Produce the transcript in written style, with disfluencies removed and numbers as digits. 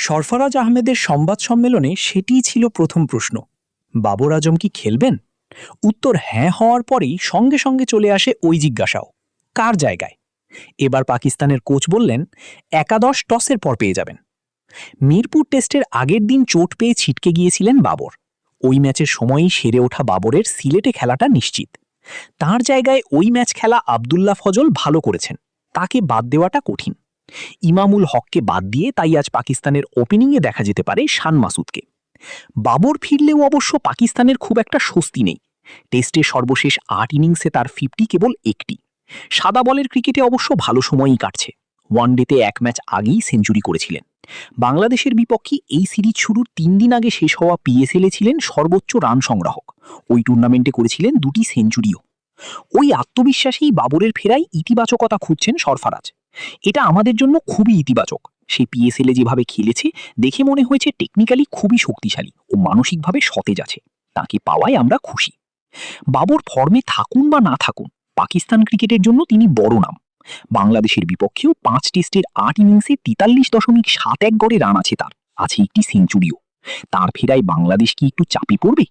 সরফরাজ আহমেদের সংবাদ সম্মেলনে সেটিই ছিল প্রথম প্রশ্ন। বাবর আজম কি খেলবেন? উত্তর হ্যাঁ হওয়ার পরেই সঙ্গে সঙ্গে চলে আসে ওই জিজ্ঞাসাও, কার জায়গায়? এবার পাকিস্তানের কোচ বললেন, একাদশ টসের পর পেয়ে যাবেন। মিরপুর টেস্টের আগের দিন চোট পেয়ে ছিটকে গিয়েছিলেন বাবর। ওই ম্যাচের সময়ই সেরে ওঠা বাবরের সিলেটে খেলাটা নিশ্চিত। তার জায়গায় ওই ম্যাচ খেলা আবদুল্লাহ ফজল ভালো করেছেন, তাকে বাদ দেওয়াটা কঠিন। ইমামুল হককে বাদ দিয়ে তাই আজ পাকিস্তানের ওপেনিংয়ে দেখা যেতে পারে শান মাসুদকে। বাবর ফিরলেও অবশ্য পাকিস্তানের খুব একটা স্বস্তি নেই। টেস্টে সর্বশেষ ৮ ইনিংসে তার 50 কেবল একটি। সাদা বলের ক্রিকেটে অবশ্য ভালো সময়ই কাটছে। ওয়ানডেতে এক ম্যাচ আগেই সেঞ্চুরি করেছিলেন। বাংলাদেশের বিপক্ষে এই সিরিজ শুরুর ৩ দিন আগে শেষ হওয়া পিএসএলে ছিলেন সর্বোচ্চ রান সংগ্রাহক। ওই টুর্নামেন্টে করেছিলেন ২টি সেঞ্চুরিও। ওই আত্মবিশ্বাসেই বাবরের ফেরায় ইতিবাচকতা খুঁজছেন সরফরাজ। এটা আমাদের জন্য খুবই ইতিবাচক। সে পিএসএলে যেভাবে খেলেছে দেখে মনে হয়েছে টেকনিক্যালি খুবই শক্তিশালী ও মানসিকভাবে সতেজ আছে। তাকে পাওয়ায় আমরা খুশি। বাবর ফর্মে থাকুন বা না থাকুন, পাকিস্তান ক্রিকেটের জন্য তিনি বড় নাম। বাংলাদেশের বিপক্ষেও ৫ টেস্টের ৮ ইনিংসে ৪৩.৭১ গড়ে রান আছে তার, আছে একটি সেঞ্চুরিও। তার ফেরায় বাংলাদেশ কি একটু চাপে পড়বে?